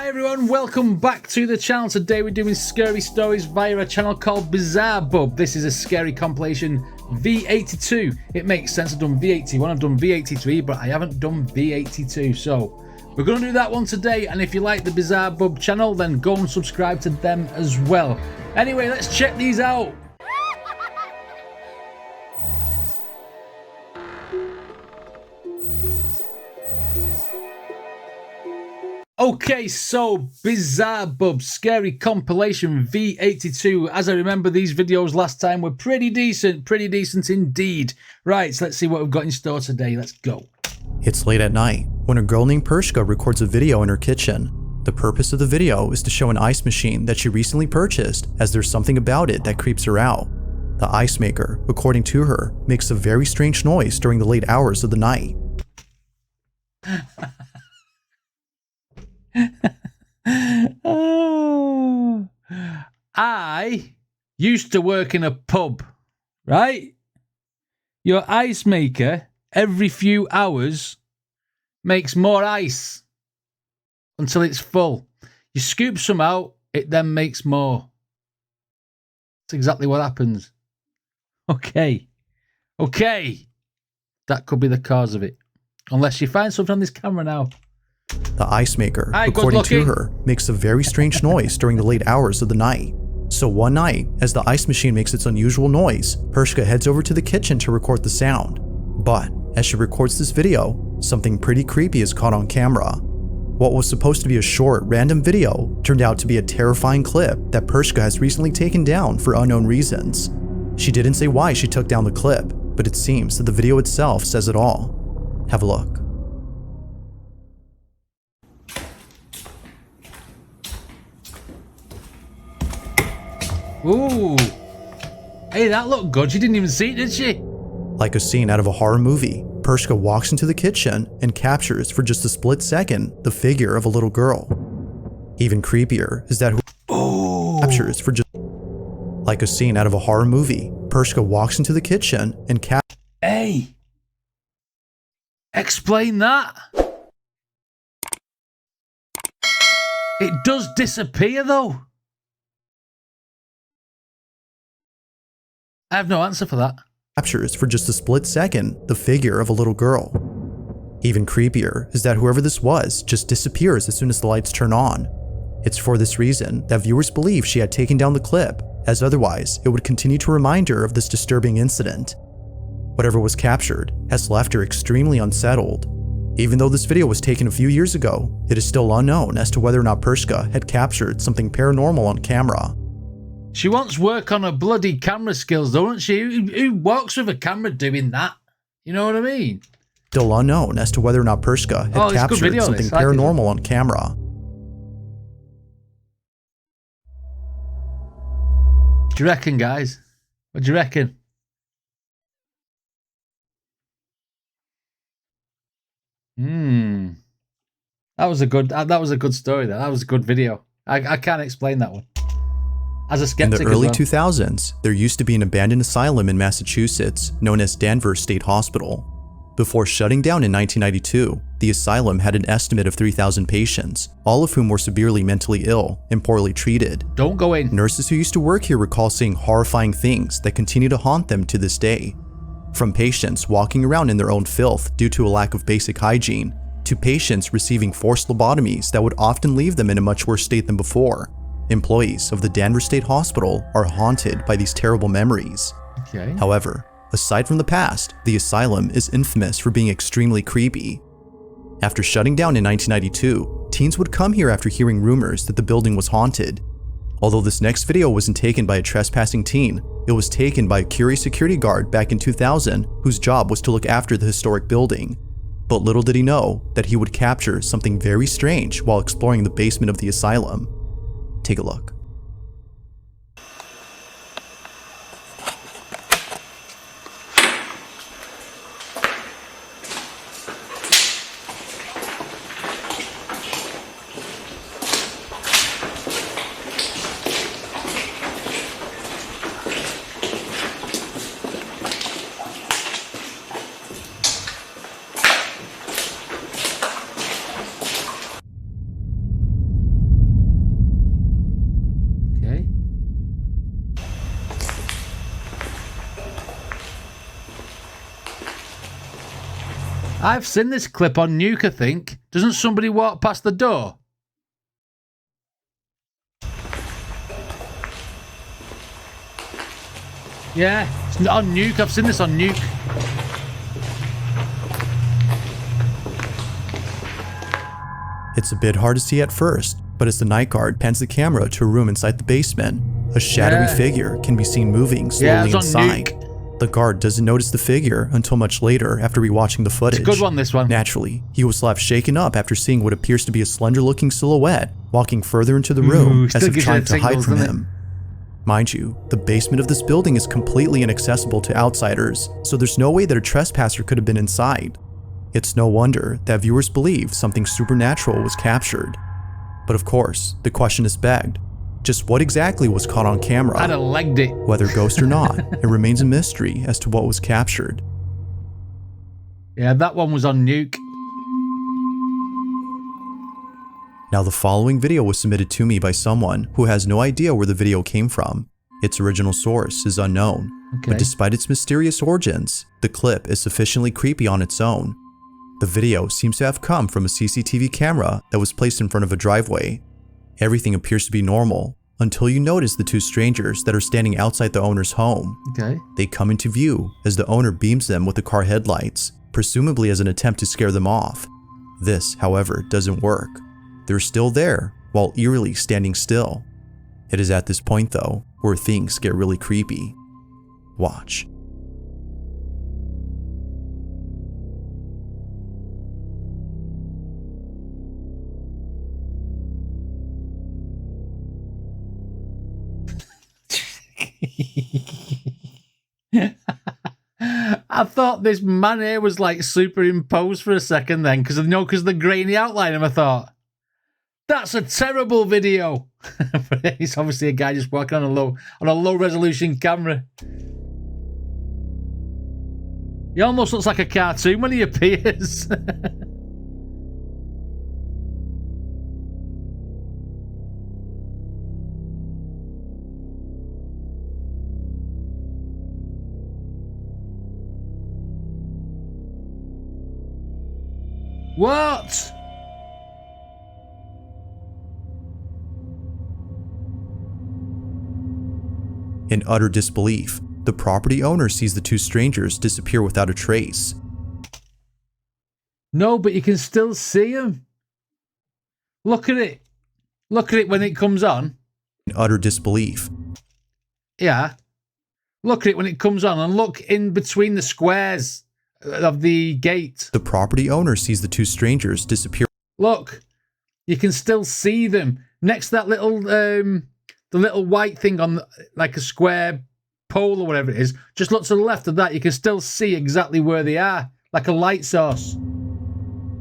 Hi everyone, welcome back to the channel. Today we're doing scary stories via a channel called Bizarre Bub. This is a scary compilation V82. It makes sense, I've done V81, I've done V83, but I haven't done V82. So we're going to do that one today, and if you like the Bizarre Bub channel, then go and subscribe to them as well. Anyway, let's check these out. Okay, so Bizarre Bub, scary compilation V82. As I remember, these videos last time were pretty decent indeed. Right, so let's see what we've got in store today. Let's go. It's late at night when a girl named Pershka records a video in her kitchen. The purpose of the video is to show an ice machine that she recently purchased, as there's something about it that creeps her out. The ice maker, according to her, makes a very strange noise during the late hours of the night. Oh, I used to work in a pub, right? Your ice maker every few hours makes more ice until it's full. You scoop some out, it then makes more. That's exactly what happens. Okay. That could be the cause of it. Unless you find something on this camera now. The ice maker, according to her, makes a very strange noise during the late hours of the night. So one night, as the ice machine makes its unusual noise, Pershka heads over to the kitchen to record the sound. But as she records this video, something pretty creepy is caught on camera. What was supposed to be a short, random video turned out to be a terrifying clip that Pershka has recently taken down for unknown reasons. She didn't say why she took down the clip, but it seems that the video itself says it all. Have a look. Ooh. Hey, that looked good. She didn't even see it, did she? Like a scene out of a horror movie, Pershka walks into the kitchen and captures for just a split second the figure of a little girl. Even creepier is that who captures for just like a scene out of a horror movie, Pershka walks into the kitchen and Hey. Explain that. It does disappear though. I have no answer for that. Captures for just a split second the figure of a little girl. Even creepier is that whoever this was just disappears as soon as the lights turn on. It's for this reason that viewers believe she had taken down the clip, as otherwise it would continue to remind her of this disturbing incident. Whatever was captured has left her extremely unsettled. Even though this video was taken a few years ago, it is still unknown as to whether or not Pershka had captured something paranormal on camera. She wants work on her bloody camera skills, doesn't she? Who walks with a camera doing that? You know what I mean? Still unknown as to whether or not Pershka had captured something paranormal on camera. What do you reckon, guys? What do you reckon? That was a good story. That was a good video. I can't explain that one. As a skeptic, in the early 2000s, there used to be an abandoned asylum in Massachusetts known as Danvers State Hospital. Before shutting down in 1992, the asylum had an estimate of 3,000 patients, all of whom were severely mentally ill and poorly treated. Don't go in. Nurses who used to work here recall seeing horrifying things that continue to haunt them to this day. From patients walking around in their own filth due to a lack of basic hygiene, to patients receiving forced lobotomies that would often leave them in a much worse state than before. Employees of the Danvers State Hospital are haunted by these terrible memories. Okay. However, aside from the past, the asylum is infamous for being extremely creepy. After shutting down in 1992, teens would come here after hearing rumors that the building was haunted. Although this next video wasn't taken by a trespassing teen, it was taken by a curious security guard back in 2000 whose job was to look after the historic building. But little did he know that he would capture something very strange while exploring the basement of the asylum. Take a look. I've seen this clip on Nuke, I think. Doesn't somebody walk past the door? Yeah, it's not on Nuke. I've seen this on Nuke. It's a bit hard to see at first, but as the night guard pans the camera to a room inside the basement, a shadowy figure can be seen moving slowly inside. The guard doesn't notice the figure until much later after rewatching the footage. It's a good one, this one. Naturally, he was left shaken up after seeing what appears to be a slender-looking silhouette walking further into the room as if trying to hide from him. Mind you, the basement of this building is completely inaccessible to outsiders, so there's no way that a trespasser could have been inside. It's no wonder that viewers believe something supernatural was captured. But of course, the question is begged. Just what exactly was caught on camera? I'd have legged it. Whether ghost or not, it remains a mystery as to what was captured. Yeah, that one was on Nuke. Now the following video was submitted to me by someone who has no idea where the video came from. Its original source is unknown, but despite its mysterious origins, the clip is sufficiently creepy on its own. The video seems to have come from a CCTV camera that was placed in front of a driveway. Everything appears to be normal until you notice the two strangers that are standing outside the owner's home. They come into view as the owner beams them with the car headlights, presumably as an attempt to scare them off. This, however, doesn't work. They're still there while eerily standing still. It is at this point, though, where things get really creepy. Watch. I thought this man here was like superimposed for a second then, because of the grainy outline, and I thought, that's a terrible video. But it's obviously a guy just working on a low resolution camera. He almost looks like a cartoon when he appears. What? In utter disbelief, the property owner sees the two strangers disappear without a trace. No, but you can still see them. Look at it. Look at it when it comes on. In utter disbelief. Yeah. Look at it when it comes on, and look in between the squares of the gate. The property owner sees the two strangers disappear. Look, you can still see them next to that little the little white thing on like a square pole or whatever it is. Just look to the left of that. You can still see exactly where they are, like a light source.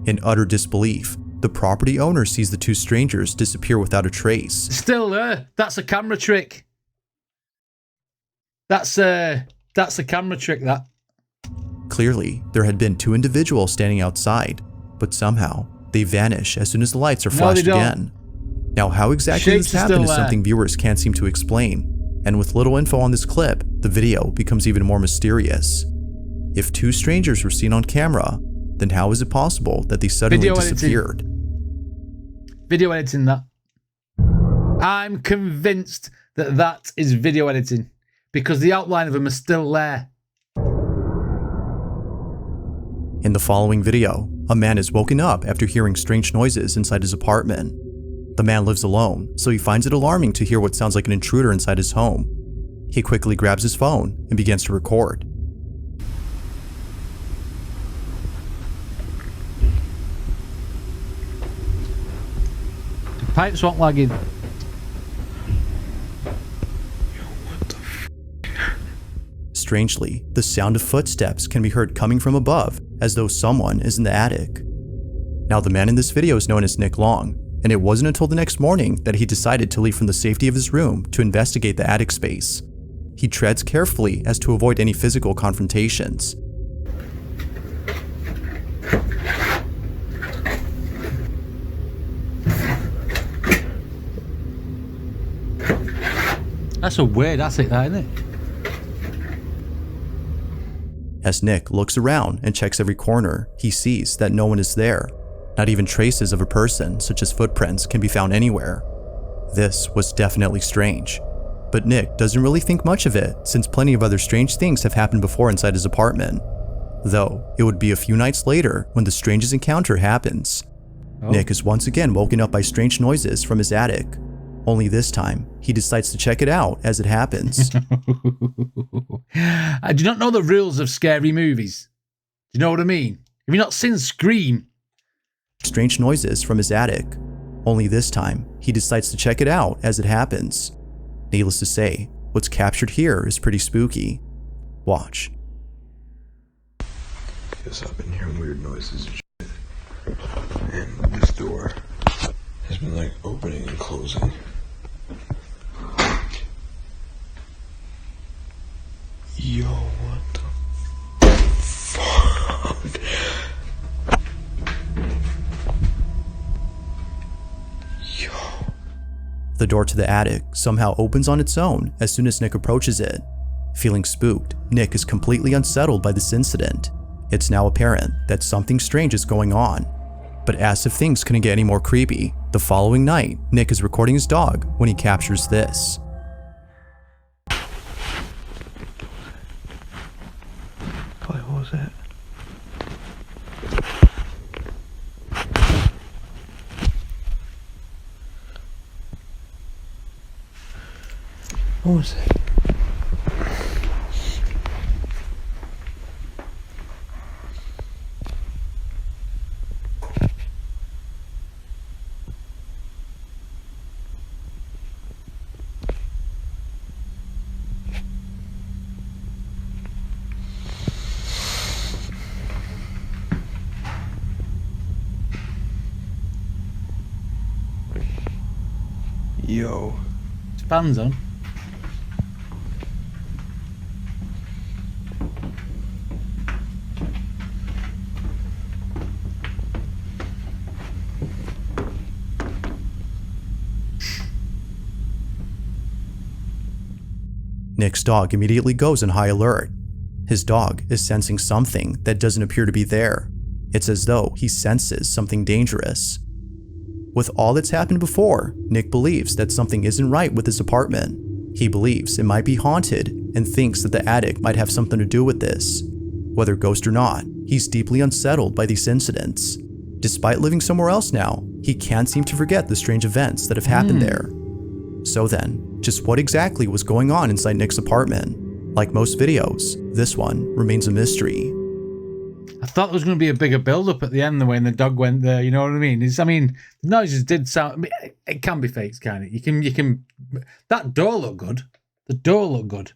In utter disbelief, the property owner sees the two strangers disappear without a trace. Still there. That's a camera trick. That's a camera trick, that. Clearly, there had been two individuals standing outside, but somehow they vanish as soon as the lights are flashed again. Now, how exactly this happened is something viewers can't seem to explain, and with little info on this clip, the video becomes even more mysterious. If two strangers were seen on camera, then how is it possible that they suddenly disappeared? Video editing, that. I'm convinced that that is video editing, because the outline of them is still there. In the following video, a man is woken up after hearing strange noises inside his apartment. The man lives alone, so he finds it alarming to hear what sounds like an intruder inside his home. He quickly grabs his phone and begins to record. The pipes won't lagging. Strangely, the sound of footsteps can be heard coming from above, as though someone is in the attic. Now, the man in this video is known as Nick Long, and it wasn't until the next morning that he decided to leave from the safety of his room to investigate the attic space. He treads carefully as to avoid any physical confrontations. That's a weird attic, that, isn't it? As Nick looks around and checks every corner, he sees that no one is there. Not even traces of a person, such as footprints, can be found anywhere. This was definitely strange. But Nick doesn't really think much of it, since plenty of other strange things have happened before inside his apartment. Though, it would be a few nights later when the strangest encounter happens. Nick is once again woken up by strange noises from his attic. Only this time, he decides to check it out as it happens. I do not know the rules of scary movies. Do you know what I mean? Have you not seen Scream? Strange noises from his attic. Only this time, he decides to check it out as it happens. Needless to say, what's captured here is pretty spooky. Watch. Guess I've been hearing weird noises and shit. And this door has been like opening and closing. Yo, what the fuck? Yo. The door to the attic somehow opens on its own as soon as Nick approaches it. Feeling spooked, Nick is completely unsettled by this incident. It's now apparent that something strange is going on. But as if things couldn't get any more creepy, the following night, Nick is recording his dog when he captures this. What was that? What was that? Yo. Fans on. Nick's dog immediately goes on high alert. His dog is sensing something that doesn't appear to be there. It's as though he senses something dangerous. With all that's happened before, Nick believes that something isn't right with his apartment. He believes it might be haunted and thinks that the attic might have something to do with this. Whether ghost or not, he's deeply unsettled by these incidents. Despite living somewhere else now, he can't seem to forget the strange events that have happened there. So then, just what exactly was going on inside Nick's apartment? Like most videos, this one remains a mystery. I thought there was going to be a bigger build-up at the end when the dog went there. You know what I mean? The noises did sound. I mean, it can be faked, can't it? You can. That door looked good. The door looked good.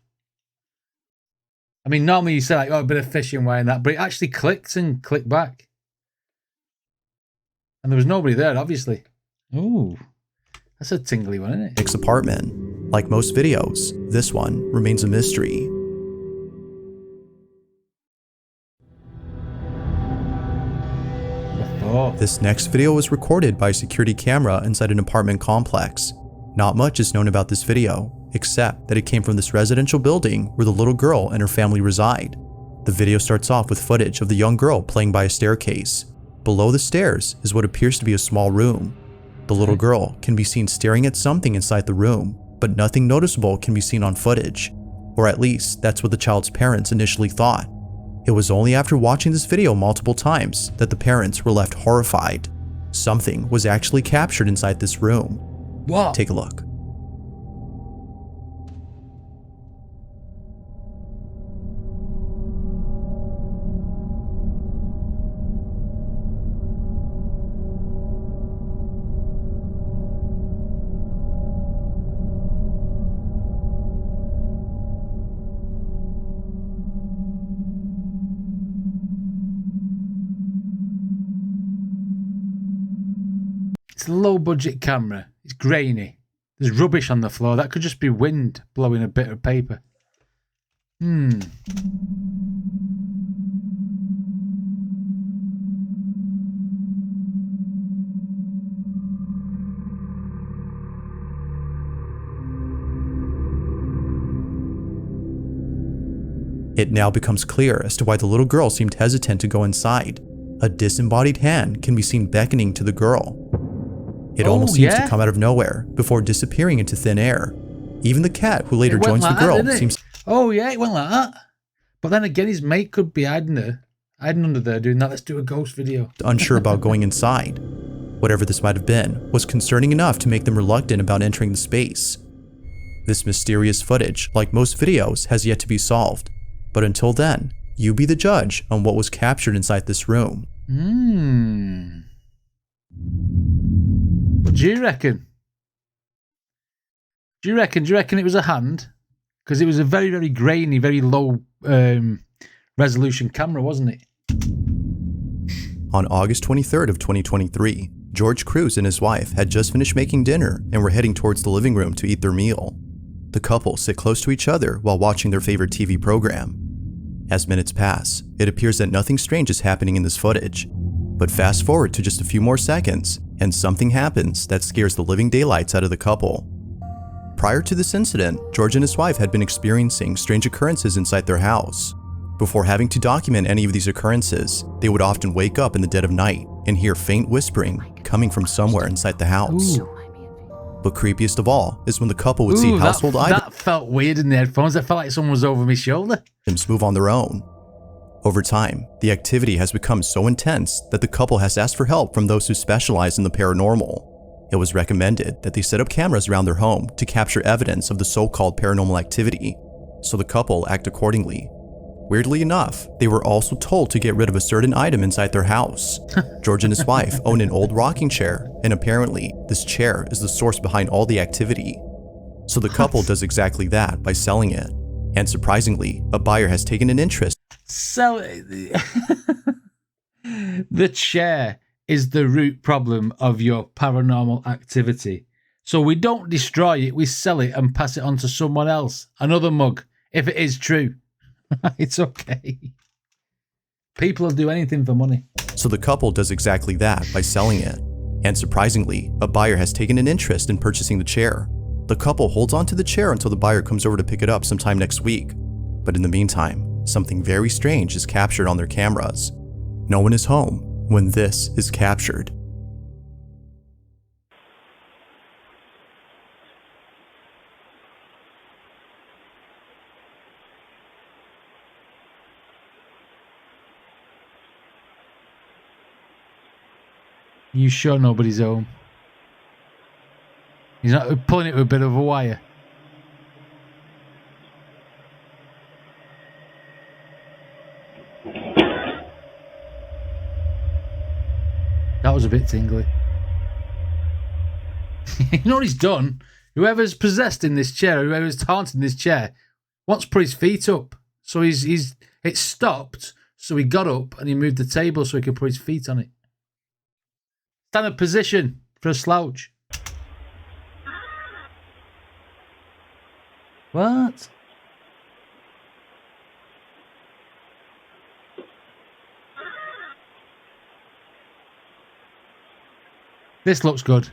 I mean, normally you say like, "Oh, a bit of fishing way and that," but it actually clicked and clicked back, and there was nobody there, obviously. Ooh, that's a tingly one, isn't it? Nick's apartment. Like most videos, this one remains a mystery. This next video was recorded by a security camera inside an apartment complex. Not much is known about this video, except that it came from this residential building where the little girl and her family reside. The video starts off with footage of the young girl playing by a staircase. Below the stairs is what appears to be a small room. The little girl can be seen staring at something inside the room, but nothing noticeable can be seen on footage. Or at least, that's what the child's parents initially thought. It was only after watching this video multiple times that the parents were left horrified. Something was actually captured inside this room. What? Take a look. It's a low-budget camera. It's grainy. There's rubbish on the floor. That could just be wind blowing a bit of paper. It now becomes clear as to why the little girl seemed hesitant to go inside. A disembodied hand can be seen beckoning to the girl. It almost seems to come out of nowhere before disappearing into thin air. Even the cat who later joins the girl seems... Oh yeah, it went like that. But then again, his mate could be hiding under there doing that. Let's do a ghost video. Unsure about going inside. Whatever this might have been was concerning enough to make them reluctant about entering the space. This mysterious footage, like most videos, has yet to be solved. But until then, you be the judge on what was captured inside this room. What do you reckon? Do you reckon it was a hand? Because it was a very, very grainy, very low resolution camera, wasn't it? On August 23rd of 2023, George Cruz and his wife had just finished making dinner and were heading towards the living room to eat their meal. The couple sit close to each other while watching their favorite TV program. As minutes pass, it appears that nothing strange is happening in this footage. But fast forward to just a few more seconds, and something happens that scares the living daylights out of the couple. Prior to this incident, George and his wife had been experiencing strange occurrences inside their house. Before having to document any of these occurrences, they would often wake up in the dead of night and hear faint whispering coming from somewhere inside the house. Ooh. But creepiest of all is when the couple would see household items. That felt weird in the headphones. It felt like someone was over my shoulder. Move on their own. Over time, the activity has become so intense that the couple has asked for help from those who specialize in the paranormal. It was recommended that they set up cameras around their home to capture evidence of the so-called paranormal activity, so the couple act accordingly. Weirdly enough, they were also told to get rid of a certain item inside their house. George and his wife own an old rocking chair, and apparently, this chair is the source behind all the activity. So the couple does exactly that by selling it. And surprisingly, a buyer has taken an interest. The chair is the root problem of your paranormal activity. So we don't destroy it, we sell it and pass it on to someone else. Another mug, if it is true. It's okay. People will do anything for money. So the couple does exactly that by selling it. And surprisingly, a buyer has taken an interest in purchasing the chair. The couple holds onto the chair until the buyer comes over to pick it up sometime next week. But in the meantime, something very strange is captured on their cameras. No one is home when this is captured. You sure nobody's home? He's not pulling it with a bit of a wire. That was a bit tingly. You know what he's done? Whoever's possessed in this chair, whoever's haunting this chair, wants to put his feet up. So it stopped, so he got up and he moved the table so he could put his feet on it. Standard position for a slouch. What? This looks good.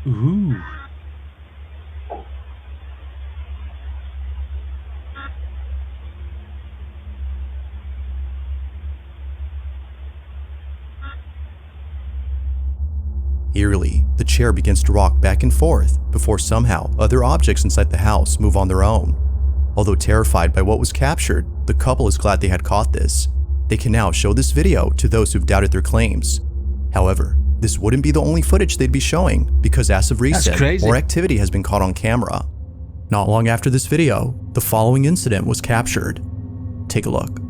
Ooh. Eerily, the chair begins to rock back and forth before somehow other objects inside the house move on their own. Although terrified by what was captured, the couple is glad they had caught this. They can now show this video to those who've doubted their claims. However, this wouldn't be the only footage they'd be showing, because as of recent, more activity has been caught on camera. Not long after this video, the following incident was captured. Take a look.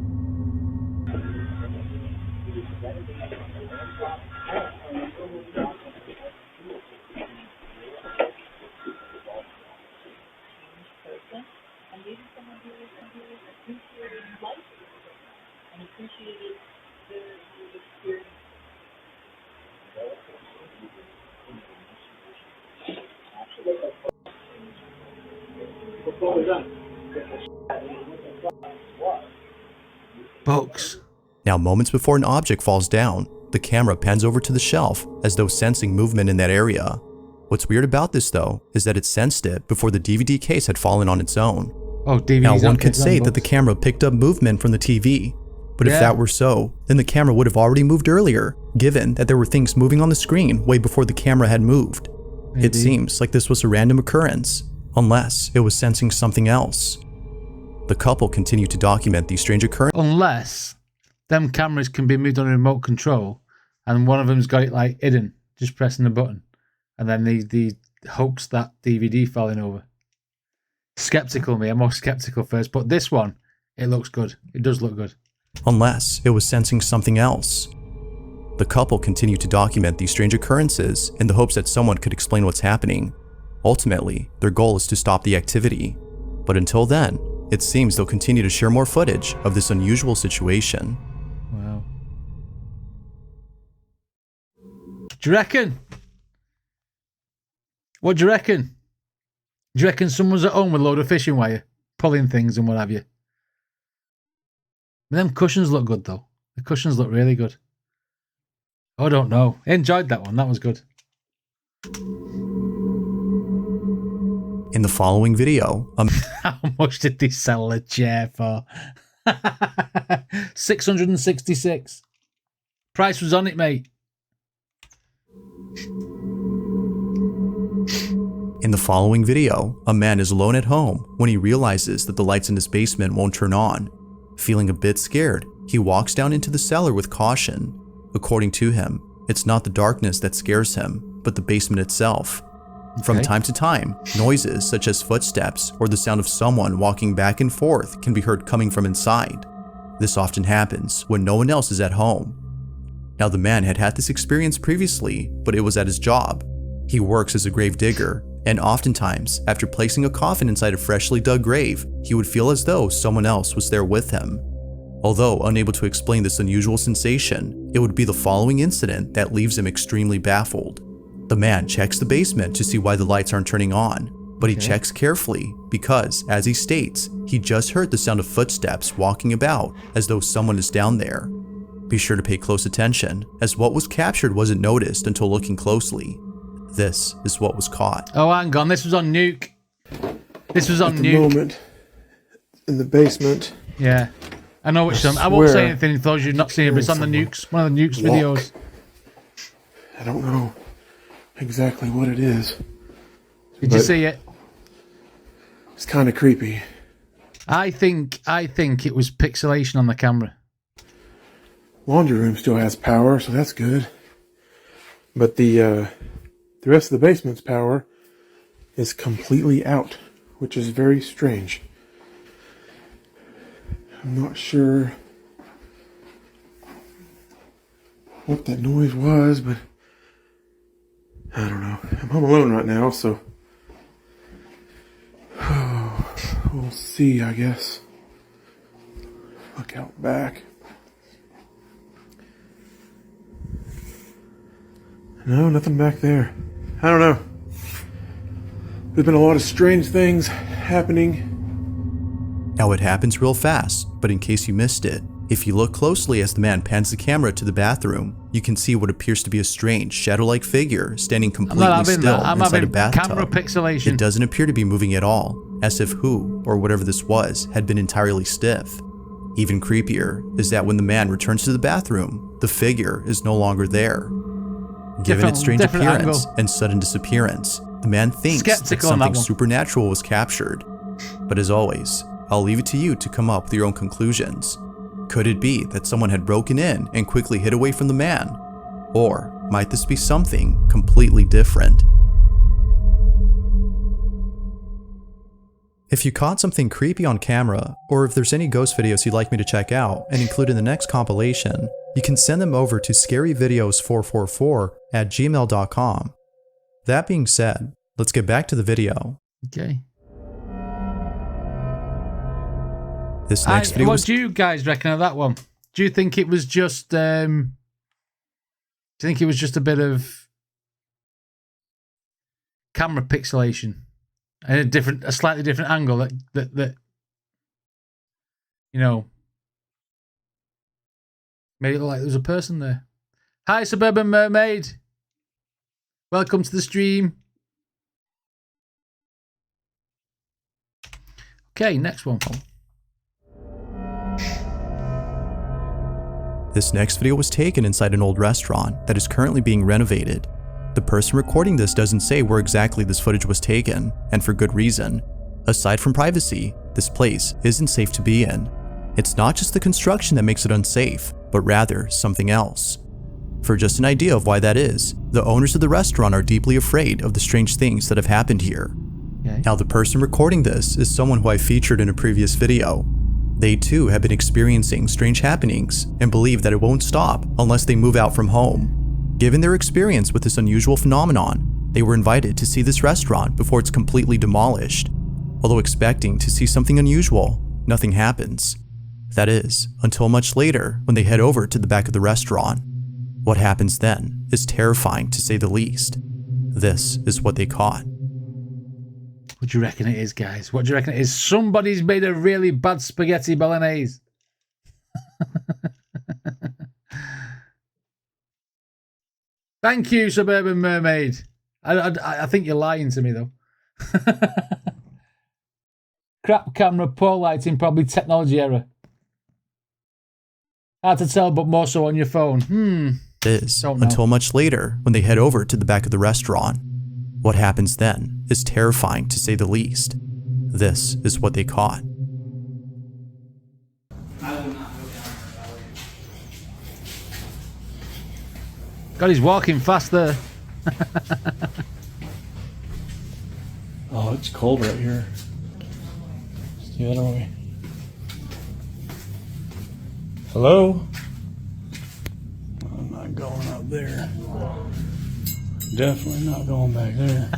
Books. Now, moments before an object falls down, The camera pans over to the shelf as though sensing movement in that area. What's weird about this though is that it sensed it before the DVD case had fallen on its own. Oh, DVDs. Now one could say that the camera picked up movement from the TV, but if that were so, then the camera would have already moved earlier, given that there were things moving on the screen way before the camera had moved. Maybe. It seems like this was a random occurrence, unless it was sensing something else. The couple continued to document these strange occurrences. Unless them cameras can be moved on a remote control, and one of them's got it like hidden, just pressing the button, and then the hoax that DVD falling over. Skeptical me, I'm more skeptical first, but this one, it looks good. It does look good. Unless it was sensing something else. The couple continued to document these strange occurrences in the hopes that someone could explain what's happening. Ultimately, their goal is to stop the activity. But until then, it seems they'll continue to share more footage of this unusual situation. Wow. Do you reckon? What do you reckon? Do you reckon someone's at home with a load of fishing wire, pulling things and what have you? But them cushions look good though. The cushions look really good. I don't know. I enjoyed that one. That was good. In the following video, How much did they sell the chair for? 666. Price was on it, mate. In the following video, a man is alone at home when he realizes that the lights in his basement won't turn on. Feeling a bit scared, he walks down into the cellar with caution. According to him, it's not the darkness that scares him, but the basement itself. From time to time, noises such as footsteps or the sound of someone walking back and forth can be heard coming from inside. This often happens when no one else is at home. Now the man had this experience previously, but it was at his job. He works as a grave digger, and oftentimes, after placing a coffin inside a freshly dug grave, he would feel as though someone else was there with him. Although unable to explain this unusual sensation, it would be the following incident that leaves him extremely baffled. The man checks the basement to see why the lights aren't turning on, but he checks carefully because, as he states, he just heard the sound of footsteps walking about as though someone is down there. Be sure to pay close attention, as what was captured wasn't noticed until looking closely. This is what was caught. Oh, hang on. This was on Nuke. This was on At the Nuke. moment, in the basement. Yeah. I know which one. I won't say anything if those you've not seen it, but it's on the Nukes. One of the Nukes videos. I don't know exactly what it is. Did you see it? It's kind of creepy. I think it was pixelation on the camera. Laundry room still has power, so that's good. But the rest of the basement's power is completely out, which is very strange. I'm not sure what that noise was, but I don't know. I'm home alone right now, so we'll see, I guess. Look out back. No, nothing back there. I don't know. There's been a lot of strange things happening. Now it happens real fast, but in case you missed it, if you look closely as the man pans the camera to the bathroom, you can see what appears to be a strange shadow-like figure standing completely still inside a bathtub. Camera pixelation. It doesn't appear to be moving at all, as if who, or whatever this was, had been entirely stiff. Even creepier is that when the man returns to the bathroom, the figure is no longer there. Given its strange appearance and sudden disappearance, the man thinks that something supernatural was captured. But as always, I'll leave it to you to come up with your own conclusions. Could it be that someone had broken in and quickly hid away from the man? Or might this be something completely different? If you caught something creepy on camera, or if there's any ghost videos you'd like me to check out and include in the next compilation, you can send them over to scaryvideos444@gmail.com. That being said, let's get back to the video. Okay. This next video what do you guys reckon of that one? Do you think it was just do you think it was just a bit of camera pixelation and a slightly different angle that you know made it look like there was a person there? Hi, Suburban Mermaid. Welcome to the stream. Okay, next one. This next video was taken inside an old restaurant that is currently being renovated. The person recording this doesn't say where exactly this footage was taken, and for good reason. Aside from privacy, this place isn't safe to be in. It's not just the construction that makes it unsafe, but rather something else. For just an idea of why that is, the owners of the restaurant are deeply afraid of the strange things that have happened here. Okay. Now, the person recording this is someone who I featured in a previous video. They too have been experiencing strange happenings and believe that it won't stop unless they move out from home. Given their experience with this unusual phenomenon, they were invited to see this restaurant before it's completely demolished. Although expecting to see something unusual, nothing happens. That is, until much later when they head over to the back of the restaurant. What happens then is terrifying to say the least. This is what they caught. What do you reckon it is, guys? What do you reckon it is? Somebody's made a really bad spaghetti bolognese. Thank you, Suburban Mermaid. I think you're lying to me, though. Crap camera, poor lighting, probably technology error. Hard to tell, but more so on your phone. Is until much later when they head over to the back of the restaurant. What happens then is terrifying to say the least. This is what they caught. God, he's walking fast there. Oh, it's cold right here. It's the other way. Hello? I'm not going up there. Definitely not going back there.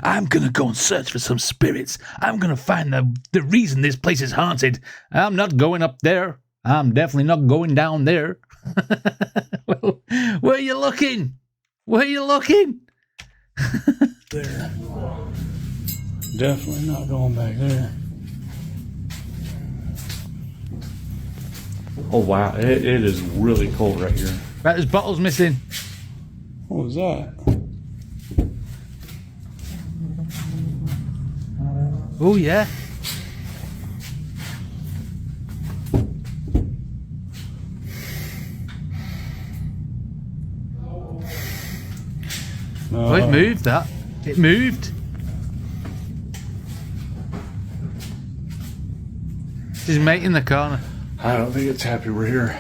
I'm gonna go and search for some spirits. I'm gonna find the reason this place is haunted. I'm not going up there. I'm definitely not going down there. Well, where are you looking? Where are you looking? There. Definitely not going back there. Oh wow, it is really cold right here. Right, there's bottles missing. What was that? Oh yeah. Oh, it moved that. It moved. His mate in the corner. I don't think it's happy we're here.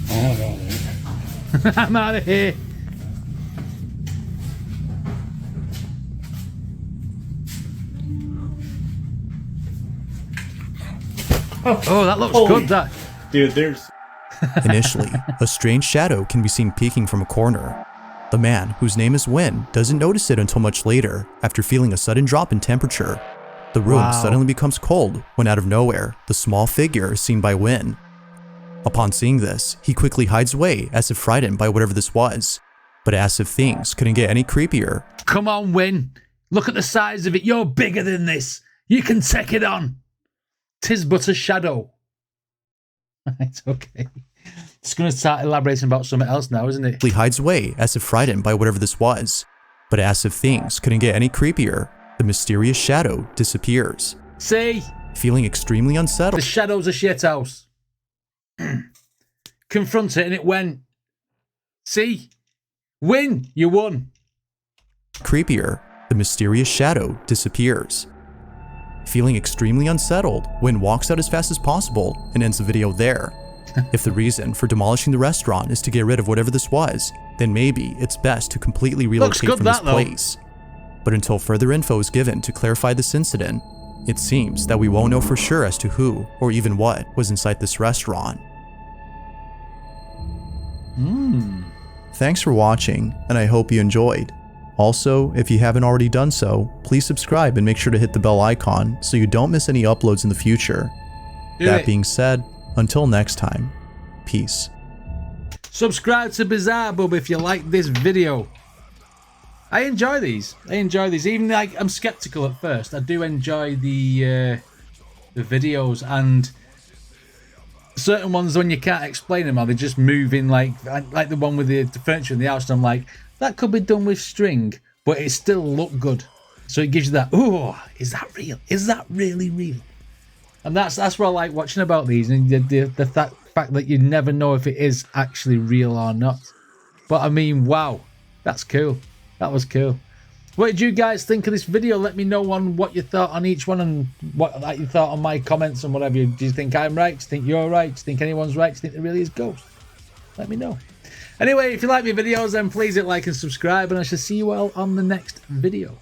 I'm out of here. I'm out of here. Oh, that looks good, that. Dude, there's... Initially, a strange shadow can be seen peeking from a corner. The man, whose name is Win, doesn't notice it until much later, after feeling a sudden drop in temperature. The room suddenly becomes cold when out of nowhere, the small figure is seen by Win. Upon seeing this, he quickly hides away as if frightened by whatever this was, but as if things couldn't get any creepier. Come on, Win. Look at the size of it. You're bigger than this. You can take it on. 'Tis but a shadow. It's okay. It's going to start elaborating about something else now, isn't it? He hides away as if frightened by whatever this was, but as if things couldn't get any creepier, the mysterious shadow disappears. See? Feeling extremely unsettled. The shadow's a shithouse. Confront it and it went. See? Win! You won. Creepier, the mysterious shadow disappears. Feeling extremely unsettled, Win walks out as fast as possible and ends the video there. If the reason for demolishing the restaurant is to get rid of whatever this was, then maybe it's best to completely relocate from this place. But until further info is given to clarify this incident, it seems that we won't know for sure as to who or even what was inside this restaurant. Thanks for watching, and I hope you enjoyed. Also, if you haven't already done so, please subscribe and make sure to hit the bell icon so you don't miss any uploads in the future. That being said, until next time, peace. Subscribe to Bizarre Bub if you like this video. I enjoy these. Even like I'm skeptical at first, I do enjoy the videos, and certain ones, when you can't explain them, are they just moving like the one with the furniture in the house? And I'm like, that could be done with string, but it still look good. So it gives you that, oh, is that real? Is that really real? And that's what I like watching about these, and the fact that you never know if it is actually real or not. But I mean, wow, that's cool. That was cool. What did you guys think of this video? Let me know on what you thought on each one, and what you thought on my comments and whatever. Do you think I'm right? Do you think you're right? Do you think anyone's right? Do you think there really is ghosts? Let me know. Anyway, if you like my videos, then please hit like and subscribe, and I shall see you all on the next video.